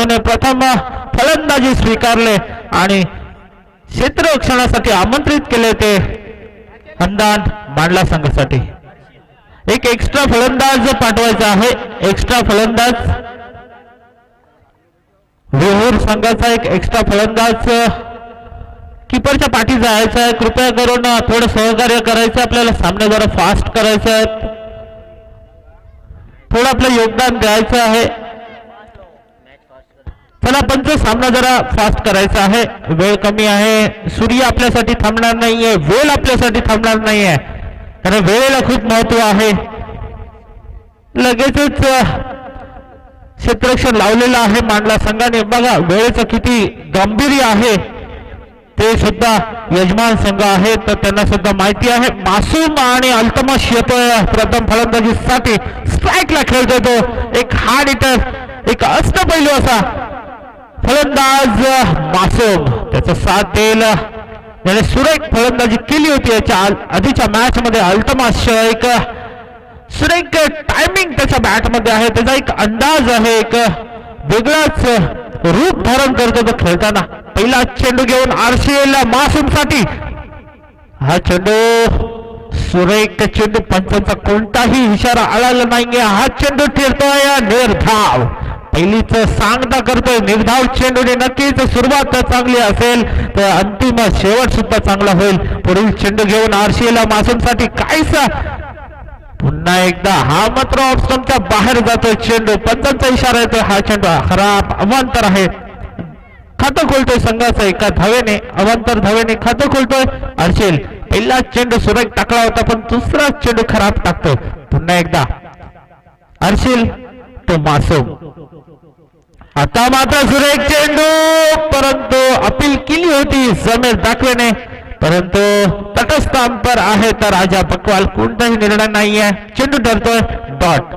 बाजूने प्रथम फलंदाजी स्वीकारले आणि क्षेत्ररक्षणासाठी आमंत्रित केले ते अंदान मांडला संघासाठी. एक एक्स्ट्रा फलंदाज पाठवायचा आहे. एक्स्ट्रा फलंदाज विहूर संघाचा एक एक्स्ट्रा फलंदाज कीपरच्या पाठी जायचा आहे. कृपया करून थोडं सहकार्य करायचं. आपल्याला सामने जरा फास्ट करायचं आहे. थोडं आपलं योगदान द्यायचं आहे. चला पंच सामना जरा फास्ट करायचा आहे. वेळ कमी आहे. सूर्य आपल्यासाठी थांबणार नाहीये. वेळ आपल्यासाठी थांबणार नाहीये. कारण वेळेला खूप महत्व आहे. लगेचच क्षेत्ररक्षण लावलेलं आहे मांडला संघाने. बघा वेळेचं किती गांभीर्य आहे ते सुद्धा यजमान संघ आहे तर त्यांना सुद्धा माहिती आहे. मासूम आणि अल्तमश येतोय प्रथम फलंदाजीसाठी. स्ट्राईकला खेळतोय तो. एक हार्ड हिटर, एक अष्टपैलू असा फलंदाज मासूम त्याचा साथ देईल. याने सुरेख फलंदाजी केली होती याच्या आधीच्या मॅच मध्ये. अल्तमश एक सुरेख टायमिंग त्याच्या बॅट मध्ये आहे. त्याचा एक अंदाज आहे. एक वेगळाच रूप धारण करतो तो खेळताना. पहिला चेंडू घेऊन आरसीएल मासूम साठी. हा चेंडू सुरेख चेंडू. पंचांचा कोणताही इशारा आलेला नाहीये. हा चेंडू ठरतोय निर्धाव. पहिलीच सांगता करतोय निर्धाव चेंडूने. नक्कीच सुरुवात चांगली असेल तर अंतिम शेवट सुद्धा चांगला होईल. पुढील चेंडू घेऊन आरसीएल मासूम साठी. काहीसा पुन्हा एकदा हा मात्र ऑप्शनच्या बाहेर जातोय चेंडू. पंचांचा इशारा येतोय. हा चेंडू खराब अवांतर आहे. खातं खोलतोय संघाचं एका धावेने. अवांतर धावेने खातं खोलतोय आरसीएल. पहिला चेंडू सुरेख टाकला होता पण दुसरा चेंडू खराब टाकतोय. पुन्हा एकदा आरसीएल तो मासूम. आता मात्र सुरेख चेंडू. परंतु अपील केली होती समीर दाखवेने परंतु तटस्थ अंपर आहे तर राजा पकवाल. कोणताही निर्णय नाहीये. चेंडू ठरतोय डॉट.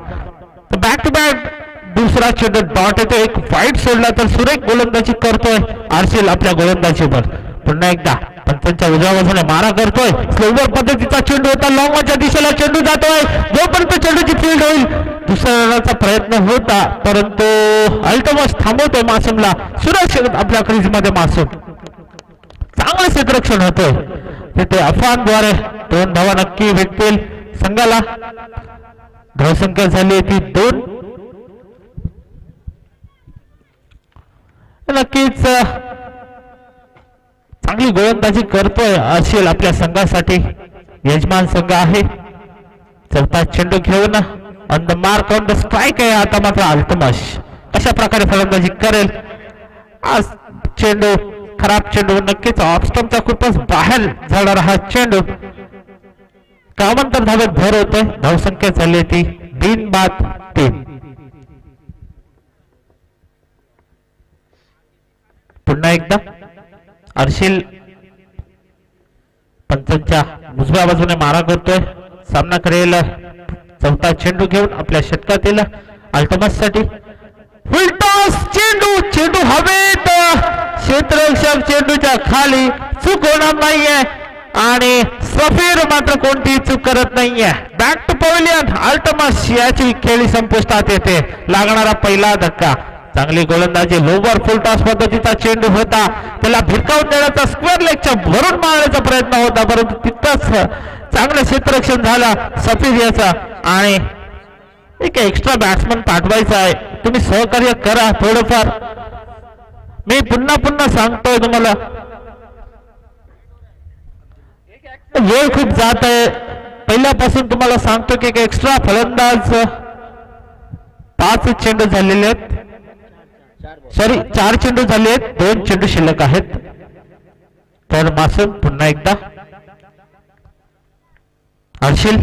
बॅक टू बॅक दुसरा चेंडू डॉट येतो. एक वाईट सोडला तर सुरेख गोलंदाजी करतोय आरसीएल आपल्या गोलंदाजीवर. पुन्हा एकदा पंचांच्या उजव्या बाजूने मारा करतोय. स्लोवर पद्धतीचा चेंडू होता. लॉंगच्या दिशेला चेंडू जातोय. जोपर्यंत चेंडूची फील्ड होईल दुसऱ्या रनाचा प्रयत्न होता परंतु अल्तमश थांबवतोय मासूमला. सुरक्षित आपल्या क्रीजमध्ये मासूम. चांगलं क्षेत्ररक्षण होतोय तिथे. अफवांद्वारे 2 धावा नक्की भेटतील संघाला. धावसंख्या झाली ती 2. नक्कीच चांगली गोलंदाजी करतोय आरसीएल आपल्या संघासाठी. यजमान संघ आहे. चौथा चेंडू घेऊन on the mark on the strike आहे. आता मात्र अल्तमश अशा प्रकारे फलंदाजी करेल. आज चेंडू खराब चेंडू. नक्कीच ऑफस्टंपचा खूपच बाहेर जाणारा हा चेंडू. कामांतर धावेत भर होतोय. धावसंख्या झाली ती 3-3. पुन्हा एकदा आरसीएल पंचांच्या उजव्या बाजूने मारा करतोय. सामना करेल चौथा चेंडू घेऊन आपल्या षटकातील अल्तमश साठी. फुलटॉस चेंडू. चेंडू हवेत. क्षेत्ररक्षक चेंडूच्या खाली. चूक होणार नाहीये आणि सफीर मात्र कोणतीही चूक करत नाहीये. Back to pavilion. अल्तमश याची खेळी संपुष्टात येते. लागणारा पहिला धक्का. चांगली गोलंदाजी. लोवर फुल टॉस पद्धतीचा चेंडू होता. त्याला भिरकावून देण्याचा स्क्वेअर लेगच्या भरून मारण्याचा प्रयत्न होता परंतु तितकंच चांगलं क्षेत्ररक्षण झालं सफीर याचा. आणि एक एक्स्ट्रा बॅट्समन पाठवायचा आहे. तुम्ही सहकार्य करा थोडंफार. मी पुन्हा सांगतोय तुम्हाला वेळ खूप जात आहे. पहिल्यापासून तुम्हाला सांगतो की एक एक्स्ट्रा फलंदाज. 5 चेंडू झालेले आहेत. सॉरी 4 चेंडू झाले आहेत. 2 चेंडू शिल्लक आहेत. तर मासूम पुन्हा एकदा आरसीएल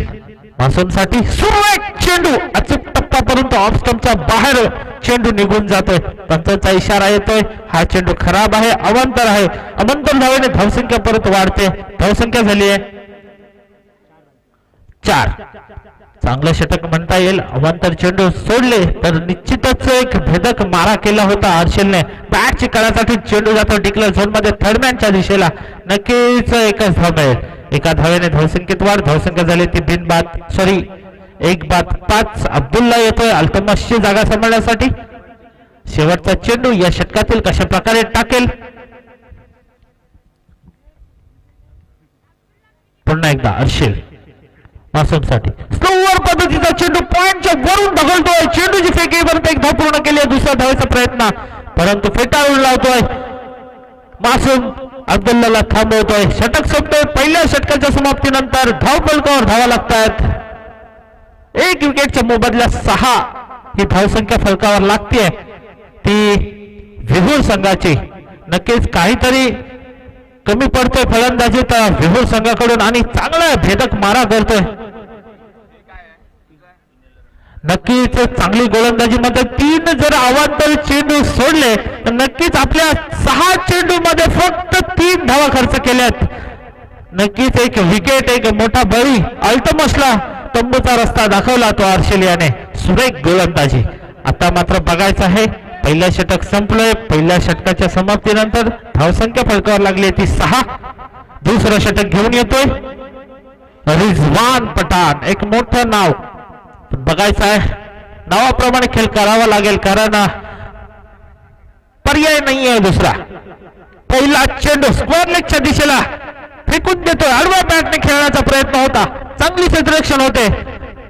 मासूम साठी. सुरेख चेंडू. अचूक टप्पा परंतु ऑफ स्टंपच्या बाहेर चेंडू निघून जातोय. पंचांचा इशारा येतोय. हा चेंडू खराब आहे. अवांतर आहे. अवांतर धावेने धावसंख्या परत वाढते. धावसंख्या झाली आहे 4. चांगलं षटक म्हणता येईल. अवांतर चेंडू सोडले तर निश्चितच एक भेदक मारा केला होता आरसीएलने. बॅटची कळासाठी चेंडू जातो डिक्लेअर झोन मध्ये थर्डमॅनच्या दिशेला. नक्कीच एकच धाव मिळेल. एका धावेने धावसंख्येत वाढ. धावसंख्या झाली ती 1 बाद 5. अब्दुल्ला येतोय अल्तमशची जागा सांभाळण्यासाठी. शेवटचा चेंडू या षटकातील कशा प्रकारे टाकेल. पुन्हा एकदा अर्शिल मासूम साठी स्लोवर पद्धतीचा चेंडू पॉइंटच्या वरून ढकलतोय. चेंडूची फेक येईपर्यंत एक धाव पूर्ण केली. दुसरा धावेचा प्रयत्न परंतु फेटाळून लावतोय. मासूम अब्दुल्लाला थांबवतोय. षटक संपतोय. पहिल्या षटकाच्या समाप्तीनंतर धाव फलकावर धावा लागतात. एक विकेटच्या मोबदल्यात 6 ही धावसंख्या फलकावर लागते. ती विहूर संघाची. नक्कीच काहीतरी कमी पडतोय फलंदाजीत विहूर संघाकडून आणि चांगला भेदक मारा करतोय. नक्कीच चांगली गोलंदाजी मध्ये 3 जर अवांतर चेंडू सोडले तर नक्कीच आपल्या 6 चेंडू मध्ये फक्त 3 धावा खर्च केल्यात. नक्कीच एक विकेट एक मोठा बळी. अल्तमसला तंबूचा रस्ता दाखवला तो अर्शिल याने. सुरेख गोलंदाजी. आता मात्र बघायचं आहे पहिलं षटक संपलंय. पहिल्या षटकाच्या समाप्तीनंतर धावसंख्या फलकावर लागली ती 6. दुसरं षटक घेऊन येतोय रिजवान पठाण. एक मोठं नाव. बघायचं आहे नावाप्रमाणे खेळ करावा लागेल कारण पर्याय नाहीये दुसरा. पहिला चेंडू स्क्वेअर लेगच्या दिशेला फेकून देतोय. आडव्या बॅटने खेळण्याचा प्रयत्न होता. चांगली क्षेत्ररक्षण होते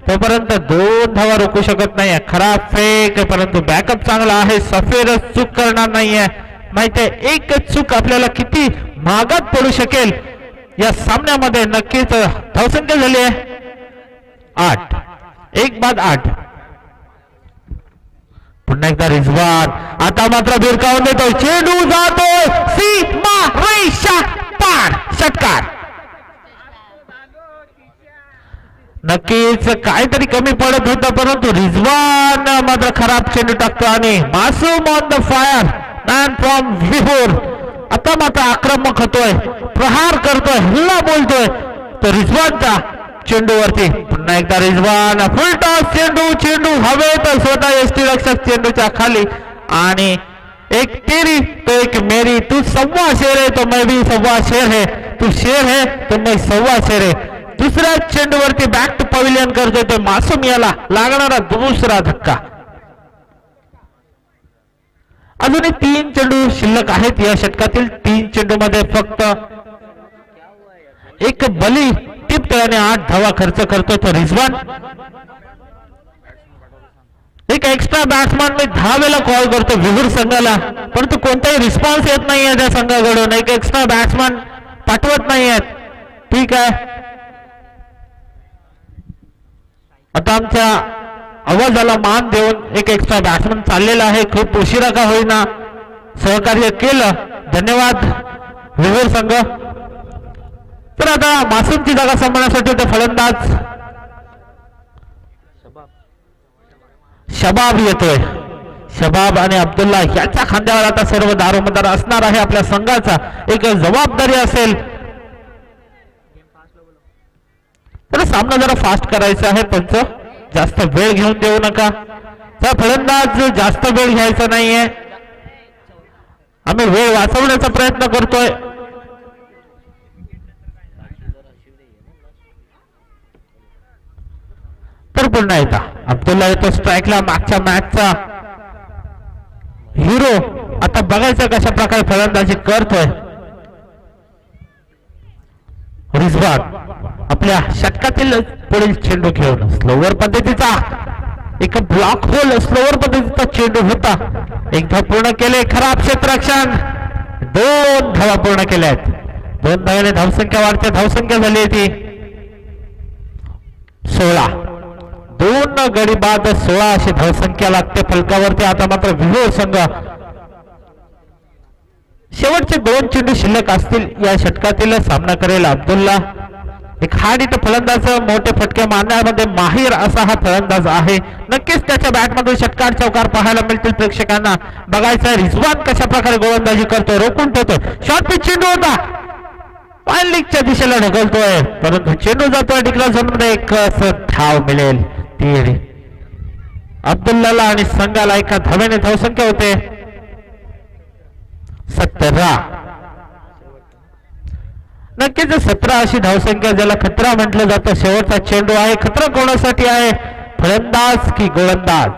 तोपर्यंत 2 धावा रोखू शकत नाहीये. खराब फेक परंतु बॅकअप चांगला आहे. सफेर चूक करणार नाहीये. माहितीये एक चूक आपल्याला किती महागात पडू शकेल या सामन्यामध्ये. नक्कीच धावसंख्या झाली आहे 8. 1 बाद 8. पुन्हा एकदा रिजवान. आता मात्र भिरकावून देतोय. चेंडू जातोय सीमा रेषा पार. षटकार. नक्कीच काहीतरी कमी पडत होतं परंतु रिजवान मात्र खराब चेंडू टाकतो आणि Masoom on the fire. Man from विहूर आता मात्र आक्रमक होतोय. प्रहार करतोय. हल्ला बोलतोय तो रिजवानच्या चेंडूवरती. पुन्हा एकदा रिजवान. फुल टॉस चेंडू. चेंडू हवेत. स्वतः यष्टीरक्षक चेंडूच्या खाली आणि एक तेरी तो एक मेरी. तू सव्वा शेर है तो मैं भी सव्वा शेर है. तू शेर है तो मैं सव्वा शेर है. दुसऱ्या चेंडूवरती बॅक टू पवेलियन करतोय तो मासूम. याला लागणारा दुसरा धक्का. अजूनही 3 चेंडू शिल्लक आहेत या षटकातील. 3 चेंडू मध्ये फक्त एक बली टिपतोय आणि 8 धावा खर्च करतोय तो रिजवान. एक एक्स्ट्रा बॅट्समॅन मी 10 वेळा कॉल करतो विहूर संघाला परंतु कोणताही रिस्पॉन्स येत नाहीये त्या संघाकडून. एक एक्स्ट्रा बॅट्समॅन पाठवत नाहीयेत. ठीक आहे आता आमच्या आवाजाला मान देऊन एक एक्स्ट्रा बॅट्समॅन चाललेला आहे. खूप उशिरा का होईना सहकार्य केलं. धन्यवाद विहूर संघ. तर आता मासूमची जागा सांभाळण्यासाठी ते फलंदाज शबाब येतोय. शबाब आणि अब्दुल्ला याच्या खांद्यावर आता सर्व दारोमदार असणार आहे. आपल्या संघाचा एक जबाबदारी असेल. तर सामना जरा फास्ट करायचा आहे. पंच जास्त वेळ घेऊन देऊ नका. त्या फलंदाज जास्त वेळ घ्यायचा नाहीये. आम्ही वेळ वाचवण्याचा प्रयत्न करतोय. तर पुन्हा एकदा अब्दुल्ला येतो स्ट्राईकला. मागच्या मॅचचा हिरो. आता बघायचं कशा प्रकारे फलंदाजी करतोय रिजवान. आपल्या षटकातील पुढील चेंडू घेऊन स्लोवर पद्धतीचा एक ब्लॉक होल स्लोवर पद्धतीचा चेंडू होता. एक धाव पूर्ण केले. खराब क्षेत्ररक्षण. 2 धावा पूर्ण केल्या आहेत. 2 धावाने धावसंख्या वाढते. धावसंख्या झाली ती 16. 2 गडी बाद 16 अशी धावसंख्या लागते फलकावरती. आता मात्र विहूर संघ शेवटचे 2 चेंडू शिल्लक असतील या षटकातील सामना करेल. अब्दुल्ला एक हार्ड हिट फलंदाज. मोठे फटके मारण्यामध्ये माहिर असा हा फलंदाज आहे. नक्कीच त्याच्या बॅटमधून षटकार चौकार पाहायला मिळतील प्रेक्षकांना. बघायचं रिजवान कशा प्रकारे गोलंदाजी करतो. रोखून ठेवतोय. शॉर्ट पिच चेंडू होता. फाईन लीगच्या दिशेला ढकलतोय परंतु चेंडू जातोय डिक्लेअर झोन मध्ये. एक धाव मिळेल ती अब्दुल्लाला आणि संघाला. एका धावेने धावसंख्या होते 17. नक्कीच 17 अशी धावसंख्या ज्याला खतरा म्हटलं जातं. शेवटचा चेंडू आहे. खतरा कोणासाठी आहे फलंदाज की गोलंदाज.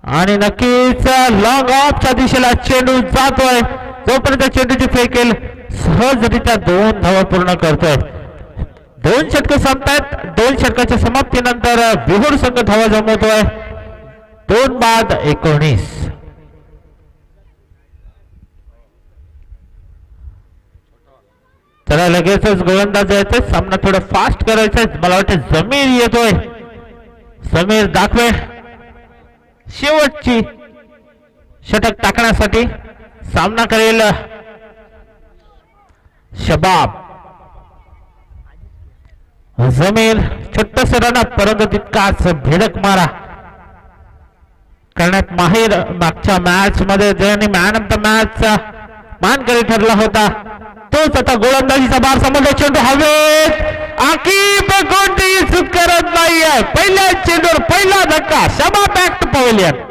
आणि नक्कीच लॉंग ऑफच्या दिशेला चेंडू जातोय. जोपर्यंत चेंडूची फेकेल सहजरित्या 2 धावा पूर्ण करतोय. 2 षटक संपतायत. 2 षटकाच्या समाप्तीनंतर बिहुड संघ धावा जमवतोय. 2 बाद 19. चला लगेचच गोलंदाज यायचे. सामना थोडा फास्ट करायचा आहे. मला वाटतं जमीर येतोय. समीर दाखवे शेवटची षटक टाकण्यासाठी सामना करेल शबाब. जमीर छोटस रन परंतु तितकाच भेदक मारा करण्यात माहीर. मागच्या मॅच मध्ये ज्यांनी मॅन ऑफ द मॅच मानकरी ठरला होता तोच आता गोलंदाजीचा बार समोर. चेंडू हवेत. आकीब कोणतीही चूक करत नाहीये. पहिल्या चेंडूवर पहिला धक्का. शबाब बॅक टू पवेलियन.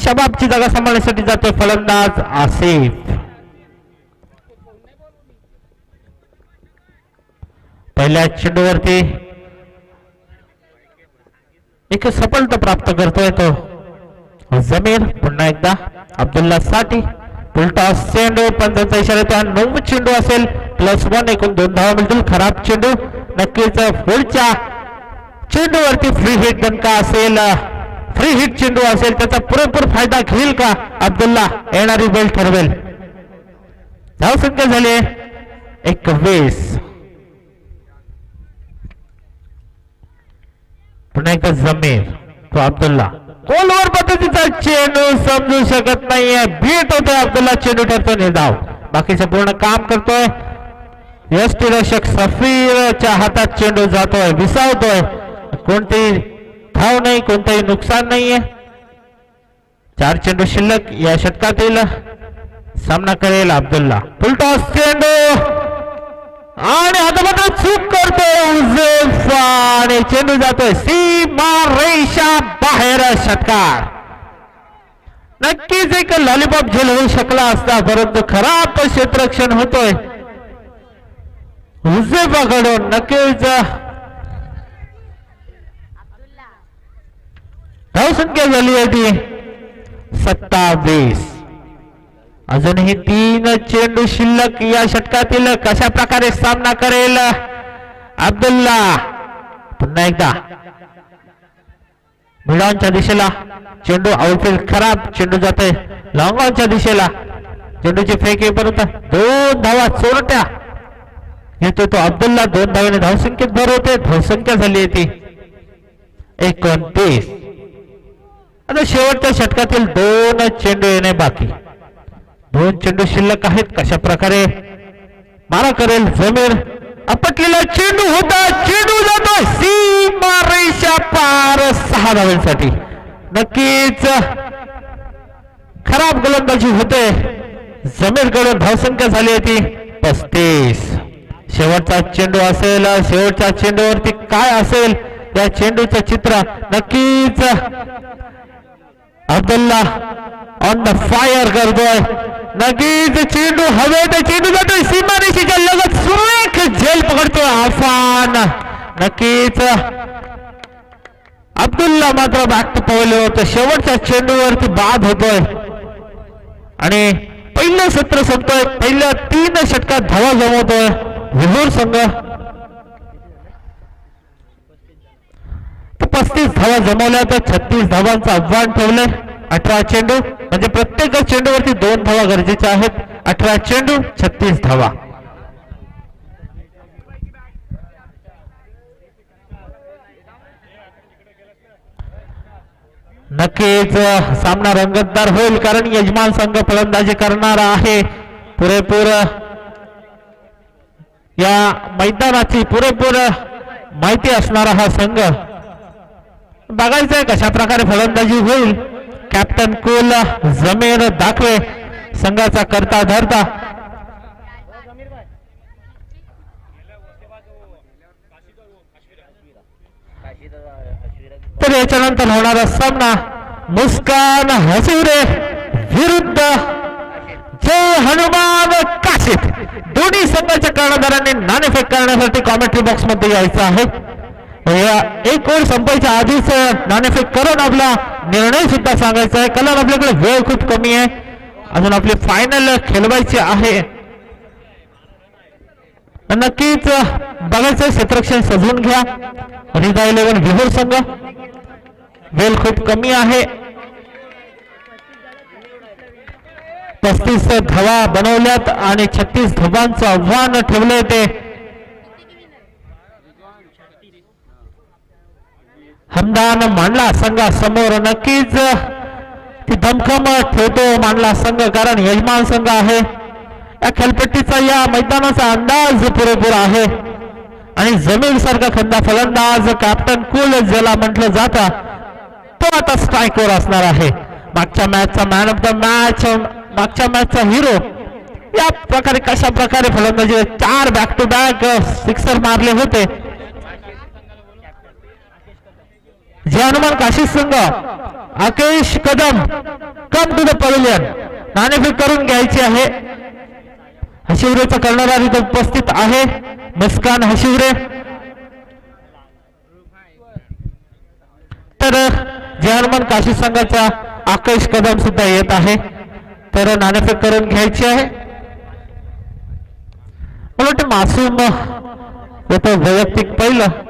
शबाबची जागा सांभाळण्यासाठी जातो फलंदाज आसिफ. पहिल्या चेंडूवरती एक सफलता प्राप्त करतोय तो जमीर. पुन्हा एकदा अब्दुल्ला साठी फुलटॉस चेंडू. पंचांचा इशारा तो 9 चेंडू असेल. +1 एकूण 2 धावा मिळतील. खराब चेंडू. नक्कीच पुढच्या चेंडूवरती फ्री हिट दणका असेल. फ्री हिट चेंडू असेल त्याचा पुरेपूर फायदा घेईल का अब्दुल्ला. येणारी वेळ ठरवेल. धावसंख्या झाली 21. पुन्हा एकदा जमीर तो अब्दुल्ला. कोलवर पद्धतीचा चेंडू समजू शकत नाहीये. बीट होतोय अब्दुल्ला. चेंडू ठरतो निर्धाव. बाकीचं पूर्ण काम करतोय. यष्टिरक्षक सफीरच्या हातात चेंडू जातोय. विसावतोय. कोणतीही धाव नाही. कोणतंही नुकसान नाहीये. 4 चेंडू शिल्लक. या षटकातील सामना करेल अब्दुल्ला. फुलटॉस चेंडू आणि आता मात्र चूक करतोय उजेफ आणि चेंडू जातोय सीमा रेषा बाहेर. षटकार. नक्कीच एक लॉलीपॉप झेल होऊ शकला असता परंतु खराब क्षेत्ररक्षण होतोय उजेफाकडून. नक्कीच धावसंख्या झाली आहे ती 27. अजूनही 3 चेंडू शिल्लक. या षटकातील कशा प्रकारे सामना करेल अब्दुल्ला. पुन्हा एकदा मिडॉनच्या दिशेला चेंडू. आउटफील्ड खराब. चेंडू जातोय लॉंग ऑनच्या दिशेला. चेंडूची फेक येईपर्यंत 2 धावा चोरट्या येतो तो अब्दुल्ला. 2 धावाने धावसंख्येत भर होते. धावसंख्या झाली आहे ती 29. आता शेवटच्या षटकातील 2 चेंडू येणे बाकी. 2 चेंडू शिल्लक आहेत. कशा प्रकारे मारा करेल जमीर. आपटलेला चेंडू होता. चेंडू जातो सीमा रेषा पार 6 धावांसाठी. नक्कीच खराब गोलंदाजी होते जमीरकडून. धावसंख्या झाली होती 35. शेवटचा चेंडू असेल. शेवटच्या चेंडूवरती काय असेल या चेंडूचं चित्र. नक्कीच अब्दुल्ला ऑन द फायर करतोय. नक्कीच चेंडू हवेत. चेंडू जातोय सीमारेषेच्या लगत. सुरेख झेल पकडतोय आफान. नक्कीच अब्दुल्ला मात्र बॅक टू पवले होतं. शेवटच्या चेंडूवरती बाद होतोय आणि पहिलं सत्र संपतोय. पहिल्या 3 षटकात धावा जमवतोय विहूर संघ. 35 धावा जमवल्या तर 36 धावांचं आव्हान ठेवलंय. 18 चेंडू म्हणजे प्रत्येक चेंडूवरती 2 धावा गरजेच्या आहेत. 18 चेंडू 36 धावा. नक्कीच सामना रंगतदार होईल कारण यजमान संघ फलंदाजी करणार आहे. पुरेपूर या मैदानाची पुरेपूर माहिती असणारा हा संघ. बघायचंय कशा प्रकारे फलंदाजी होईल. कॅप्टन कुल जमीर दाखवे संघाचा करता धरता. तर याच्यानंतर होणारा सामना मुस्कान हसिरे विरुद्ध जय हनुमान काशिद दोन्ही संघाच्या कर्णधारांनी नाणेफेक करण्यासाठी कॉमेंट्री बॉक्स मध्ये यायचं आहे. एक ओव्हर संपायच्या आधीच नाणेफेक करून आपला निर्णय सुद्धा सांगायचा आहे. कारण आपल्याकडे वेळ खूप कमी आहे, अजून आपली फायनल खेळवायची आहे. नक्कीच बघायचं क्षेत्ररक्षण सजवून घ्या. हृदय 11 विहोर संघ वेळ खूप कमी आहे. 35 धावा बनवल्यात आणि 36 धावांचं आव्हान ठेवलंय ते. हमदान मांडला संघासमोर नक्कीच ती दमखम ठेवतो मांडला संघ, कारण यजमान संघ आहे. या खेळपट्टीचा या मैदानाचा अंदाज पुरेपूर आहे आणि जमीन सारखा खंदा फलंदाज कॅप्टन कूल ज्याला म्हटलं जातं तो आता स्ट्राईकवर असणार आहे. मागच्या मॅचचा मॅन ऑफ द मॅच, मागच्या मॅचचा हिरो. या प्रकारे कशा प्रकारे फलंदाजी 4 बॅक टू बॅक सिक्सर मारले होते. जे हनुमान काशी संघ Akesh Kadam come to the pavilion, नाणेफेक करून घ्यायची आहे. हशिवरेचा कर्णधार इथे उपस्थित आहे, मुस्कान हशिवरे. तर जे हनुमान काशी संघाचा आकेश कदम सुद्धा येत आहे. तर नाणेफेक करून घ्यायची आहे. मला वाटतं मासूम येतो वैयक्तिक पहिलं.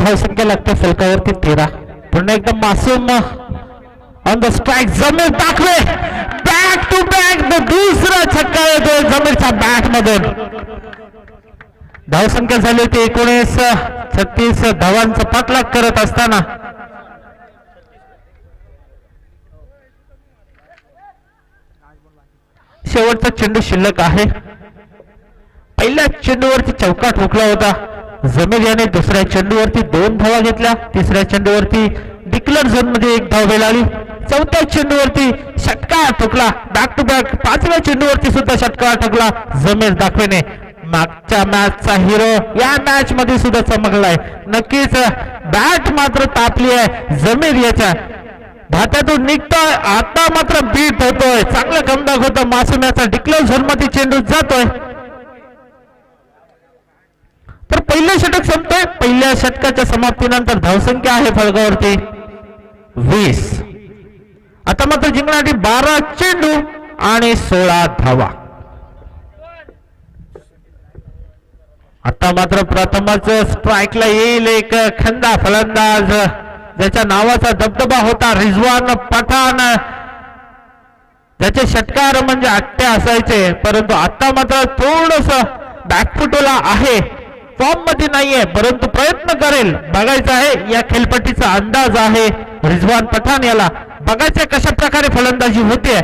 धावसंख्या लागते फलकावरती 13. पुन्हा एकदम मासूम ऑन द स्ट्राइक जमीर टाकले, बॅक टू बॅक दुसरा छक्का येतो जमीरच्या बॅट मधून. धावसंख्या झाली होती 19. 36 धावांचा पाठलाग करत असताना शेवटचा चेंडू शिल्लक आहे. पहिल्या चेंडूवरती चौका ठोकला होता जमीर याने. दुसऱ्या चेंडूवरती 2 धावा घेतल्या. तिसऱ्या चेंडूवरती डिक्लेअर झोन मध्ये 1 धाव मिळाली. चौथ्या चेंडूवरती षटकार ठोकला. बॅक टू बॅक पाचव्या चेंडूवरती सुद्धा षटकार ठोकला जमीर दाखवेने. मागच्या मॅचचा हिरो या मॅच मध्ये सुद्धा चमकलाय. नक्कीच बॅट मात्र तापली आहे जमीर याच्या भात्यातून निघतोय. आता मात्र बीट होतोय. चांगलं कमबॅक होतं मासूम याचा. डिक्लेअर झोन मध्ये चेंडू जातोय. तर पहिलं षटक संपतोय. पहिल्या षटकाच्या समाप्तीनंतर धावसंख्या आहे फलकावरती 20. आता मात्र जिंकण्यासाठी 12 चेंडू आणि 16 धावा. आता मात्र प्रथमच स्ट्राईकला येईल एक खंदा फलंदाज ज्याच्या नावाचा दबदबा होता रिजवान पठाण. त्याचे षटकार म्हणजे अट्टे असायचे, परंतु आता मात्र थोडस बॅकफुटला आहे. फॉर्म मध्ये नाहीये परंतु प्रयत्न करेल. बघायचं आहे या खेळपट्टीचा अंदाज आहे रिजवान पठाण याला. बघायचं कशा प्रकारे फलंदाजी होते.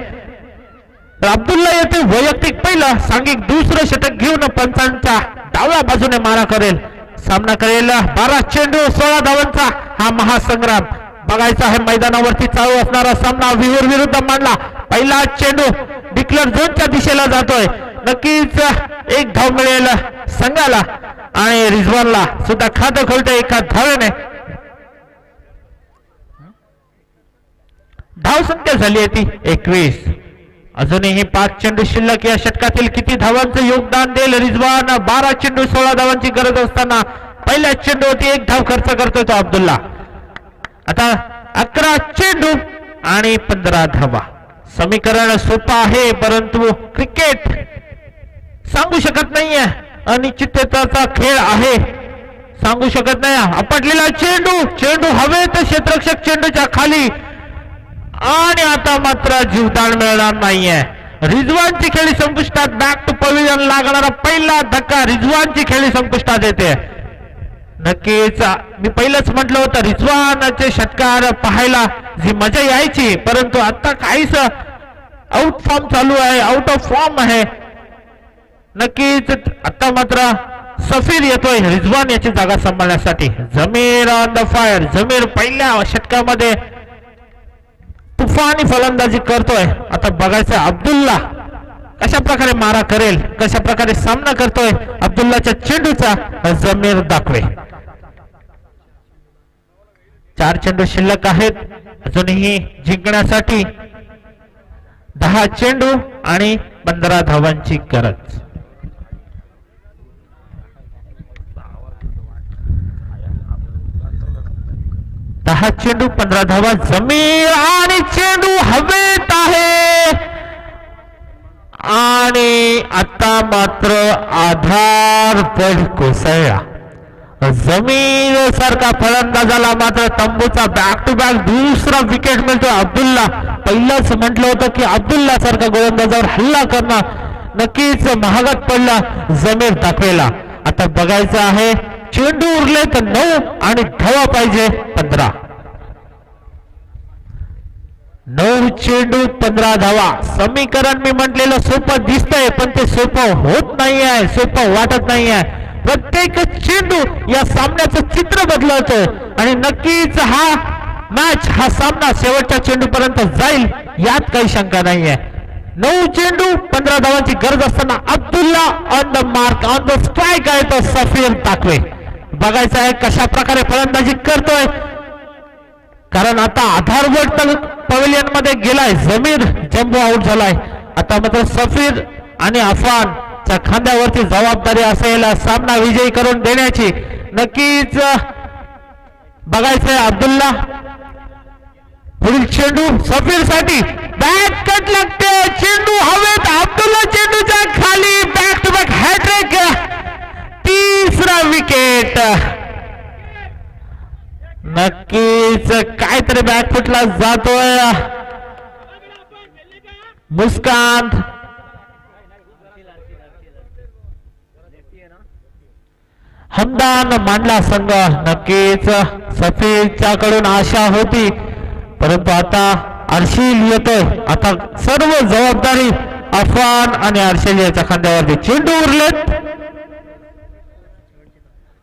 अब्दुल्ला येथे वैयक्तिक पहिलं सांघिक दुसरं षटक घेऊन पंचांच्या डाव्या बाजूने मारा करेल. सामना करेल 12 चेंडू 16 धावांचा हा महासंग्राम. बघायचा आहे मैदानावरती चालू असणारा सामना विहीर विरुद्ध मांडला. पहिला चेंडू डिक्लेअर झोनच्या दिशेला जातोय. नक्कीच एक धाव मिळेल संघाला आणि रिजवानला सुद्धा खातं खोलते एका धावेने. धाव संख्या झाली आहे ती 21. अजूनही 5 चेंडू शिल्लक. या षटकातील किती धावांचं योगदान देईल रिजवान. 12 चेंडू 16 धावांची गरज असताना पहिल्या चेंडूवरती एक धाव खर्च करतोय तो अब्दुल्ला. आता 11 चेंडू आणि 15 धावा. समीकरण सोपं आहे परंतु क्रिकेट सांगू शकत नाहीये. अनिश्चिततेचा खेळ आहे. सांगू शकत नाही. आपटलेला चेंडू हवेत क्षेत्ररक्षक चेंडूच्या खाली आणि आता मात्र जीवदान मिळणार नाहीये. रिजवानची खेळी संपुष्टात. बॅक टू पविलियन लागणारा पहिला धक्का रिजवानची खेळी संपुष्टात येते. नक्कीच मी पहिलंच म्हटलं होतं रिजवानचे षटकार पाहायला जी मजा यायची, परंतु आता काहीच आउट फॉर्म चालू आहे, आउट ऑफ फॉर्म आहे. नक्कीच आता मात्र सफीर येतोय रिजवान याची जागा सांभाळण्यासाठी. जमीर ऑन द फायर. जमीर पहिल्या षटकामध्ये तुफानी फलंदाजी करतोय. आता बघायचं अब्दुल्ला कशा प्रकारे मारा करेल, कशा प्रकारे सामना करतोय अब्दुल्लाच्या चेंडूचा जमीर दाखवे. 4 चेंडू शिल्लक आहेत. अजूनही जिंकण्यासाठी 10 चेंडू आणि 15 धावांची गरज. दहा चेंडू 15 धावा. जमीर आणि चेंडू हवेत आहे आणि आता मात्र आधार पड कोसळला. जमीर सारखा फलंदाजाला मात्र तंबूचा बॅक टू बॅक दुसरा विकेट मिळतो. अब्दुल्ला पहिलाच म्हटलं होतं की अब्दुल्ला सारखा गोलंदाजावर हल्ला करणं नक्कीच महागात पडला जमीर दाखवेला. आता बघायचं आहे चेंडू उरले तर 9 आणि धावा पाहिजे 15. 9 चेंडू 15 धावा. समीकरण मी म्हटलेलं सोपं दिसतंय पण ते सोपं होत नाहीये, सोपं वाटत नाहीये. प्रत्येक चेंडू या सामन्याचं चित्र बदलवतो आणि नक्कीच हा मॅच हा सामना शेवटच्या चेंडू पर्यंत जाईल यात काही शंका नाहीये. 9 चेंडू 15 धावांची गरज असताना Abdullah on the mark, on the strike आहे तो सफीर ताकवे. बघायचं आहे कशा प्रकारे फलंदाजी करतोय, कारण आता आधारवट पवेलियन मध्ये गेलाय. जमीर जम्बो आउट झालाय. आता मात्र सफीर आणि अफानच्या खांद्यावरती जबाबदारी असेल सामना विजयी करून देण्याची. नक्कीच बघायचंय अब्दुल्ला. पुढील चेंडू सफीर साठी. बॅट कट लागते. चेंडू हवेत. अब्दुल्ला चेंडूच्या खाली. Back to back hat trick. तिसरा विकेट. नक्कीच काहीतरी बॅकफुटला जातोय. मुस्कान हमदान मांडला संघ. नक्कीच सफीरच्या कडून आशा होती परंतु आता अर्शिल येतोय. आता सर्व जबाबदारी अफान आणि अर्शिल याच्या खांद्यावरती. चेंडू उरलेत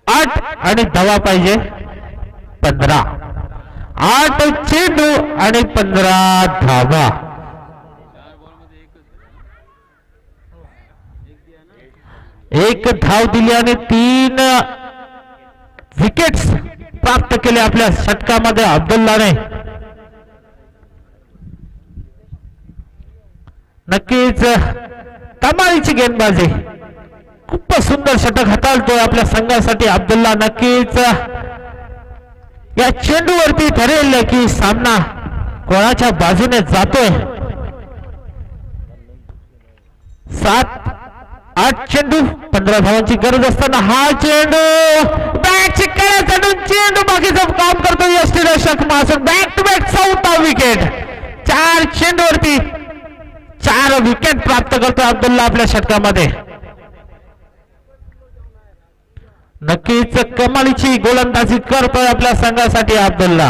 8 आणि धावा पाहिजे 15. 8 चेंडू आणि 15 धावा. एक धाव दिली आणि 3 विकेट्स प्राप्त केले आपल्या षटकामध्ये अब्दुल्लाने. नक्कीच कमालीची गेंदबाजी, खूप सुंदर षटक हाताळतोय आपल्या संघासाठी अब्दुल्ला. नक्कीच या चेंडूवरती ठरेल की सामना कोणाच्या बाजूने जातोय. 7-8 चेंडू 15 धावांची गरज असताना हा चेंडू बॅटची कडे चढून चेंडू बाकीचं काम करतो यष्टीरक्षक मासून. बॅक टू बॅक 4था विकेट. 4 चेंडूवरती 4 विकेट प्राप्त करतो अब्दुल्ला आपल्या षटकामध्ये. नक्कीच कमालीची गोलंदाजी करतोय आपल्या संघासाठी अब्दुल्ला.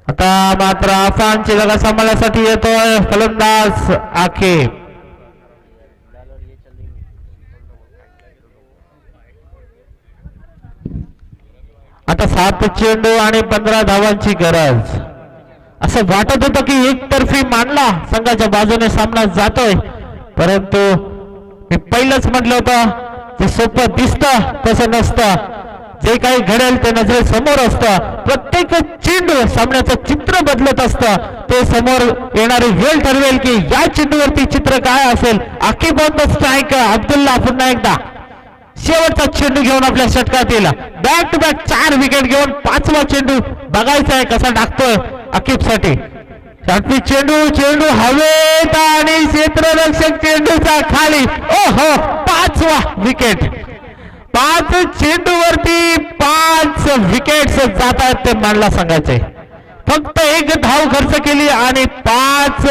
आता मात्र अफानची जागा सांभाळण्यासाठी येतोय फलंदाज आकिब. आता 7 चेंडू आणि 15 धावांची गरज. असं वाटत होतं की एकतर्फी मांडला संघाच्या बाजूने सामना जातोय, परंतु मी पहिलंच म्हटलं होतं ते सोपं दिसतं तसं नसतं. जे काही घडेल ते नजरे समोर असतं. प्रत्येक चेंडू सामन्याचं चित्र बदलत असतं. ते समोर येणारी वेळ ठरवेल की या चेंडूवरती चित्र काय असेल. Aqib on the strike. Abdullah पुन्हा एकदा शेवटचा चेंडू घेऊन आपल्या षटकात येईल. बॅक टू बॅक 4 विकेट घेऊन 5वा चेंडू बघायचा आहे कसा टाकतोय आकिबसाठी. चेंडू हवेत आणि क्षेत्ररक्षक चेंडूचा खाली. ओहो, 5वा विकेट. 5 चेंडूवरती 5 विकेट्स जात आहेत ते मांडला संघाचे. फक्त 1 धाव खर्च केली आणि 5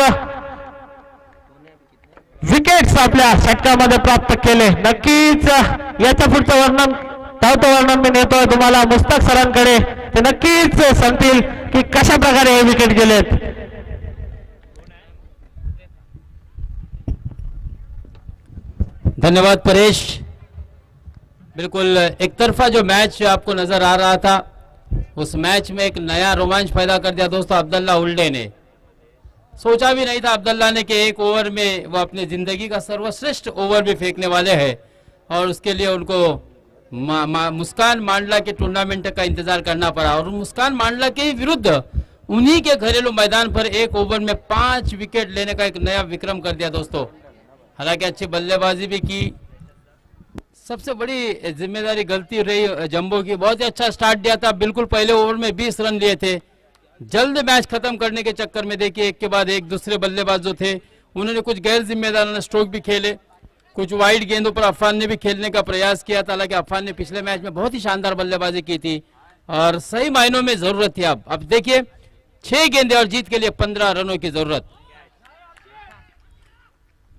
विकेट्स आपल्या षटकामध्ये प्राप्त केले. नक्कीच याच्या पुढचं वर्णन धावतं वर्णन मी नेतोय तुम्हाला मुस्ताक सरांकडे. ते नक्कीच सांगतील की कशा प्रकारे हे विकेट गेलेत. धन्यवाद परेश. बिल्कुल एक तरफा जो मैच आपको नजर आ रहा था, उस मैच में एक नया रोमांच पैदा कर दिया दोस्तों अब्दुल्ला उल्डे ने. सोचा भी नहीं था अब्दुल्ला ने कि एक ओवर में वो अपनी जिंदगी का सर्वश्रेष्ठ ओवर भी फेंकने वाले हैं और उसके लिए उनको मुस्कान मांडला के टूर्नामेंट का इंतजार करना पड़ा. और मुस्कान मांडला के विरुद्ध उन्हीं के घरेलू मैदान पर एक ओवर में 5 विकेट लेने का एक नया विक्रम कर दिया दोस्तों. हालांकि अच्छी बल्लेबाजी भी की. सबसे बड़ी जिम्मेदारी गलती रही जंबो की. बहुत ही अच्छा स्टार्ट दिया था. बिल्कुल पहले ओवर में 20 रन लिए थे. जल्द मैच खत्म करने के चक्कर में देखिए एक के बाद एक दूसरे बल्लेबाज जो थे उन्होंने कुछ गैर जिम्मेदाराना स्ट्रोक भी खेले. कुछ वाइड गेंदों पर अफान ने भी खेलने का प्रयास किया था. हालांकि अफान ने पिछले मैच में बहुत ही शानदार बल्लेबाजी की थी और सही मायनों में जरूरत थी. अब देखिए 6 गेंदें और जीत के लिए 15 रनों की जरूरत.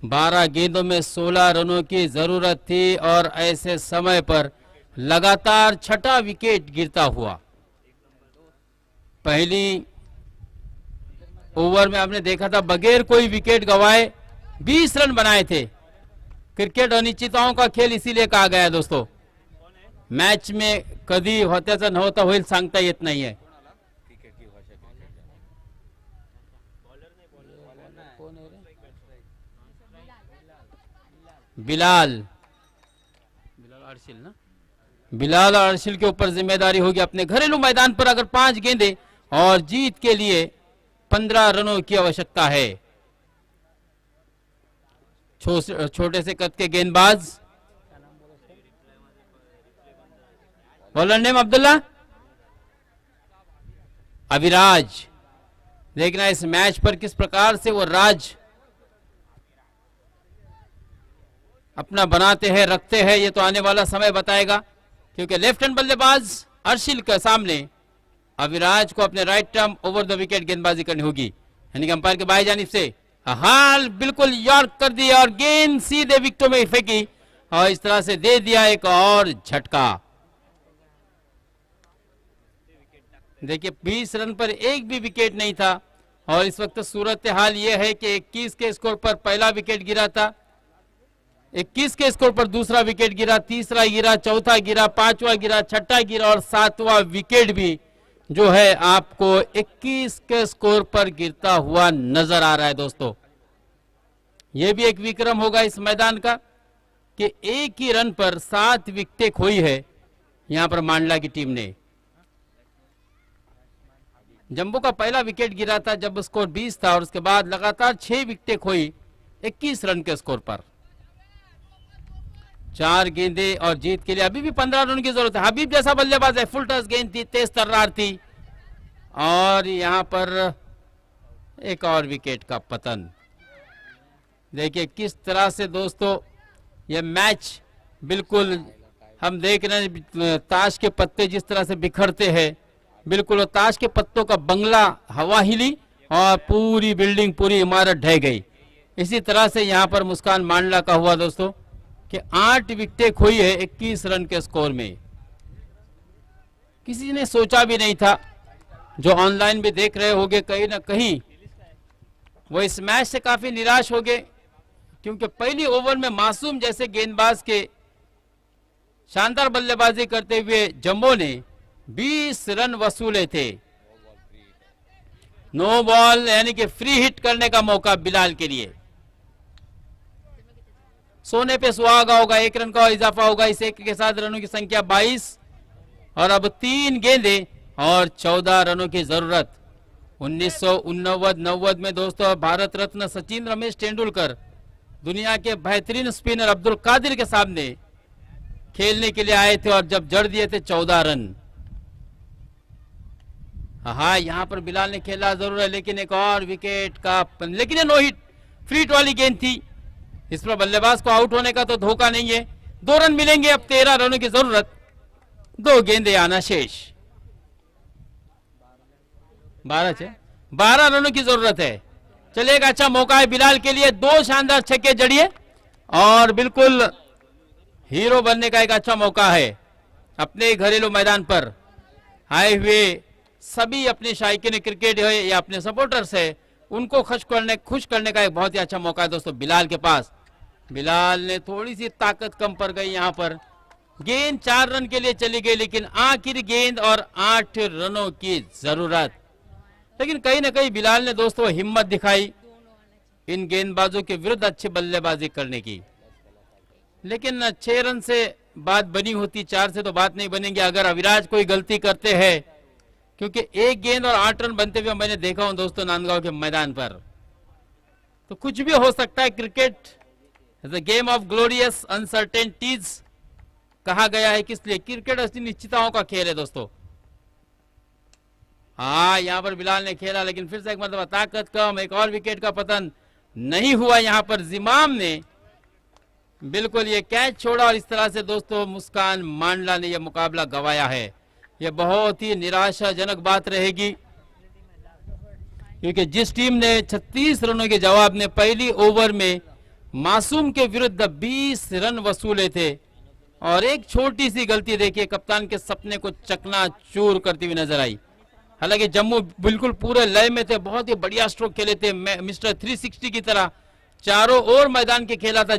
12 गेंदों में 16 रनों की जरूरत थी और ऐसे समय पर लगातार 6ठा विकेट गिरता हुआ. पहली ओवर में आपने देखा था बगैर कोई विकेट गवाए 20 रन बनाए थे. क्रिकेट अनिश्चितताओं का खेल इसीलिए कहा गया है दोस्तों. मॅच में कधी होत्याचं नव्हतं होईल सांगता येत नाहीये. बिलाल अरशिल ना, बिलाल और अरशिल के ऊपर जिम्मेदारी होगी. अपने घरेलू मैदान पर अगर 5 गेंदें और जीत के लिए 15 रनों की आवश्यकता है. छोटे से कद के गेंदबाज. Bowler name Abdullah Aviraj. देखना इस मैच पर किस प्रकार से वो राज अपना बनाते हैं रखते हैं, ये तो आने वाला समय बताएगा. क्योंकि लेफ्ट हैंड बल्लेबाज अर्शिल के सामने अविराज को अपने right term over the wicket गेंदबाजी करनी होगी. यानी कि अंपायर के बाएं जानिब से हाल बिल्कुल यॉर्क कर दिया और गेंद सीधे विकेटों में फेंकी और इस तरह से दे दिया एक और झटका. देखिए 20 रन पर एक भी विकेट नहीं था और इस वक्त सूरत हाल यह है कि 21 के स्कोर पर पहला विकेट गिरा था, 21 के स्कोर पर दूसरा विकेट गिरा, तीसरा गिरा, चौथा गिरा, 5वां गिरा, 6ठा गिरा और 7वां विकेट भी जो है आपको 21 के स्कोर पर गिरता हुआ नजर आ रहा है दोस्तों। यह भी एक विक्रम होगा इस मैदान का कि एक ही रन पर 7 विकेटें खोई है यहां पर मांडला की टीम ने। जंबो का पहला विकेट गिरा था जब स्कोर 20 था और उसके बाद लगातार 6 विकेटें खोई 21 रन के स्कोर पर। 4 गेंदे और जीत के लिए अभी भी 15 रन की जरूरत है। हबीब जैसा बल्लेबाज है, फुल टस गेंद थी, तेज तर्रार थी और यहां पर एक और विकेट का पतन। देखिए किस तरह से दोस्तों यह मैच बिल्कुल हम देख रहे हैं, ताश के पत्ते जिस तरह से बिखरते हैं, बिल्कुल ताश के पत्तों का बंगला हवा हिली और पूरी बिल्डिंग पूरी इमारत ढह गई। इसी तरह से यहां पर मुस्कान मांडला का हुआ दोस्तों कि 8 विकेटें खोई है 21 रन के स्कोर में। किसी ने सोचा भी नहीं था, जो ऑनलाइन भी देख रहे होंगे कहीं ना कहीं वो इस मैच से काफी निराश हो गए, क्योंकि पहली ओवर में मासूम जैसे गेंदबाज के शानदार बल्लेबाजी करते हुए जंबो ने 20 रन वसूले थे। नो बॉल यानी कि फ्री हिट करने का मौका बिलाल के लिए। सोने पे सुहागा होगा, 1 रन का इजाफा होगा। इस एक के साथ रनों की संख्या 22 और अब 3 गेंदे और 14 रनों की जरूरत। 1989 में दोस्तों भारत रत्न सचिन रमेश तेंदुलकर दुनिया के बेहतरीन स्पिनर अब्दुल कादिर के सामने खेलने के लिए आए थे और जब जड़ दिए थे 14 रन। हाँ यहां पर बिलाल ने खेला जरूर है, लेकिन एक और विकेट का लेकिन नो हिट फ्री हिट वाली गेंद थी। इस पर बल्लेबाज को आउट होने का तो धोखा नहीं है। 2 रन मिलेंगे, अब 13 रनों की जरूरत, 2 गेंदे आना शेष। 12 रनों की जरूरत है। चलिए एक अच्छा मौका है बिलाल के लिए, 2 शानदार छक्के जड़िए और बिल्कुल हीरो बनने का एक अच्छा मौका है। अपने घरेलू मैदान पर आए हुए सभी अपने शायकीन क्रिकेट है या अपने सपोर्टर्स है उनको खुश करने का एक बहुत ही अच्छा मौका है दोस्तों बिलाल के पास। बिलाल ने थोड़ी सी ताकत कम पड़ गई यहां पर। गेंद 4 रन के लिए चली गई, लेकिन आखिर गेंद और 8 रनों की जरूरत। लेकिन कहीं ना कहीं बिलाल ने दोस्तों हिम्मत दिखाई इन गेंदबाजों के विरुद्ध अच्छी बल्लेबाजी करने की। लेकिन 6 रन से बात बनी होती, 4 से तो बात नहीं बनेगी अगर अविराज कोई गलती करते हैं, क्योंकि 1 गेंद और 8 रन बनते हुए मैंने देखा हूं दोस्तों नांदगांव के मैदान पर। तो कुछ भी हो सकता है। Cricket is a game of glorious uncertainties कहा गया है, किसलिए? क्रिकेट अनिश्चितताओं का खेल है दोस्तों। हाँ यहां पर बिलाल ने खेला, लेकिन फिर से एक मतलब ताकत कम, एक और विकेट का पतन नहीं हुआ। यहां पर जिमाम ने बिल्कुल ये कैच छोड़ा और इस तरह से दोस्तों मुस्कान मांडला ने यह मुकाबला गंवाया है। यह बहुत ही निराशाजनक बात रहेगी, क्योंकि जिस टीम ने 36 रनों के जवाब में पहली ओवर में मासूम के विरुद्ध 20 रन वसूले थे और एक छोटी सी गलती देखिए कप्तान के सपने को चकनाचूर करती हुई नजर आई। हालांकि जम्मू बिल्कुल पूरे लय में थे, बहुत ही बढ़िया स्ट्रोक खेले थे, मिस्टर 360 की तरह चारों ओर मैदान के खेला था।